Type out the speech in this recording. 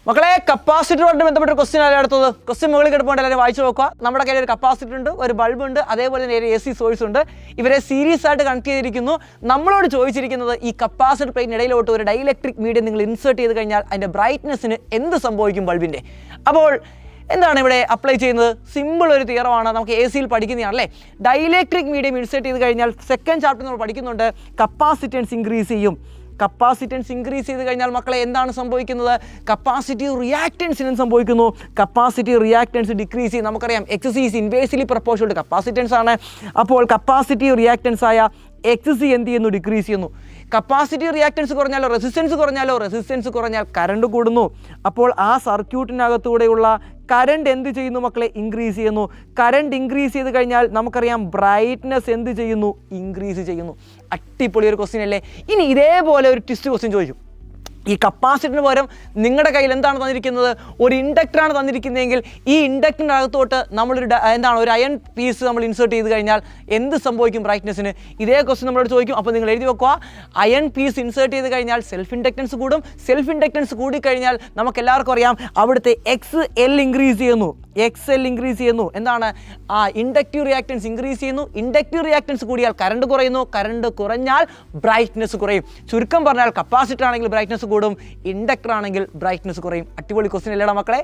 മക്കളെ കപ്പാസിറ്ററുമായിട്ട് ബന്ധപ്പെട്ട ക്വസ്റ്റ്യൻ ആണ് അടുത്തത്. ക്വസ്റ്റ്യൻ മുകളിൽ കിടപ്പുണ്ട്, എല്ലാവരും വായിച്ചു നോക്കുക. നമ്മുടെ കയ്യിൽ ഒരു കപ്പാസിറ്റർ ഉണ്ട്, ഒരു ബൾബ് ഉണ്ട്, അതേപോലെ തന്നെ ഒരു AC സോഴ്സ് ഉണ്ട്. ഇവരെ സീരീസ് ആയിട്ട് കണക്ട് ചെയ്തിരിക്കുന്നു. നമ്മളോട് ചോദിച്ചിരിക്കുന്നത് ഈ കപ്പാസിറ്റർ പ്ലേറ്റിന് ഇടയിലോട്ട് ഒരു ഡൈഇലക്ട്രിക് മീഡിയം നിങ്ങൾ ഇൻസേർട്ട് ചെയ്ത് കഴിഞ്ഞാൽ അതിൻ്റെ ബ്രൈറ്റ്നെസ്സിന് എന്ത് സംഭവിക്കും ബൾബിൻ്റെ. അപ്പോൾ എന്താണ് ഇവിടെ അപ്ലൈ ചെയ്യുന്നത്? സിമ്പിൾ ഒരു തിയറമാണ്, നമുക്ക് AC-യിൽ പഠിക്കുന്നതാണല്ലേ. ഡൈഇലക്ട്രിക് മീഡിയം ഇൻസേർട്ട് ചെയ്ത് കഴിഞ്ഞാൽ സെക്കൻഡ് ചാപ്റ്റർ നമ്മൾ പഠിക്കുന്നുണ്ട്, കപ്പാസിറ്റൻസ് ഇൻക്രീസ് ചെയ്യും. കപ്പാസിറ്റൻസ് ഇൻക്രീസ് ചെയ്ത് കഴിഞ്ഞാൽ മക്കളെ എന്താണ് സംഭവിക്കുന്നത്? കപ്പാസിറ്റീവ് റിയാക്റ്റൻസിനും സംഭവിക്കുന്നു. കപ്പാസിറ്റീവ് റിയാക്റ്റൻസ് ഡിക്രീസ് ചെയ്യും. നമുക്കറിയാം XC is inversely proportional to capacitance ആണ്. അപ്പോൾ കപ്പാസിറ്റീവ് റിയാക്റ്റൻസ് ആയ XC എന്ത് ചെയ്യുന്നു? ഡിക്രീസ് ചെയ്യുന്നു. കപ്പാസിറ്റീവ് റിയാക്റ്റൻസ് കുറഞ്ഞാലോ റെസിസ്റ്റൻസ് കുറഞ്ഞാൽ കറണ്ട് കൂടുന്നു. അപ്പോൾ ആ സർക്യൂട്ടിനകത്തൂടെയുള്ള കറണ്ട് എന്ത് ചെയ്യുന്നു മക്കളെ? ഇൻക്രീസ് ചെയ്യുന്നു. കറണ്ട് ഇൻക്രീസ് ചെയ്ത് കഴിഞ്ഞാൽ നമുക്കറിയാം ബ്രൈറ്റ്നസ് എന്ത് ചെയ്യുന്നു? ഇൻക്രീസ് ചെയ്യുന്നു. അടിപൊളി ഒരു ക്വസ്റ്റ്യൻ അല്ലേ. ഇനി ഇതേപോലെ ഒരു ട്വിസ്റ്റ് ക്വസ്റ്റ്യൻ ചോദിക്കും. ഈ കപ്പാസിറ്ററിന് പകരം നിങ്ങളുടെ കയ്യിൽ എന്താണ് തന്നിരിക്കുന്നത്? ഒരു ഇൻഡക്ടറാണ് തന്നിരിക്കുന്നതെങ്കിൽ ഈ ഇൻഡക്ടറിൻ്റെ അകത്തോട്ട് നമ്മളൊരു ഒരു അയൺ പീസ് നമ്മൾ ഇൻസേർട്ട് ചെയ്ത് കഴിഞ്ഞാൽ എന്ത് സംഭവിക്കും ബ്രൈറ്റ്നസ്സിന്? ഇതേ ക്വസ്റ്റ്യൻ നമ്മളോട് ചോദിക്കും. അപ്പോൾ നിങ്ങൾ എഴുതി വെക്കുക, അയൺ പീസ് ഇൻസേർട്ട് ചെയ്ത് കഴിഞ്ഞാൽ സെൽഫ് ഇൻഡക്റ്റൻസ് കൂടും. സെൽഫ് ഇൻഡക്റ്റൻസ് കൂടിക്കഴിഞ്ഞാൽ നമുക്ക് എല്ലാവർക്കും അറിയാം അവിടുത്തെ XL ഇൻക്രീസ് ചെയ്യുന്നു. എന്താണ്? ഇൻഡക്റ്റീവ് റിയാക്റ്റൻസ് ഇൻക്രീസ് ചെയ്യുന്നു. ഇൻഡക്റ്റീവ് റിയാക്റ്റൻസ് കൂടിയാൽ കറണ്ട് കുറയുന്നു. കറണ്ട് കുറഞ്ഞാൽ ബ്രൈറ്റ്നസ് കുറയും. ചുരുക്കം പറഞ്ഞാൽ കപ്പാസിറ്റർ ആണെങ്കിൽ ബ്രൈറ്റ്നസ് കൂടും, ഇൻഡക്ടർ ആണെങ്കിൽ ബ്രൈറ്റ്നസ് കുറയും. അടിപൊളി ക്വസ്റ്റ്യൻ അല്ലേടാ മക്കളെ.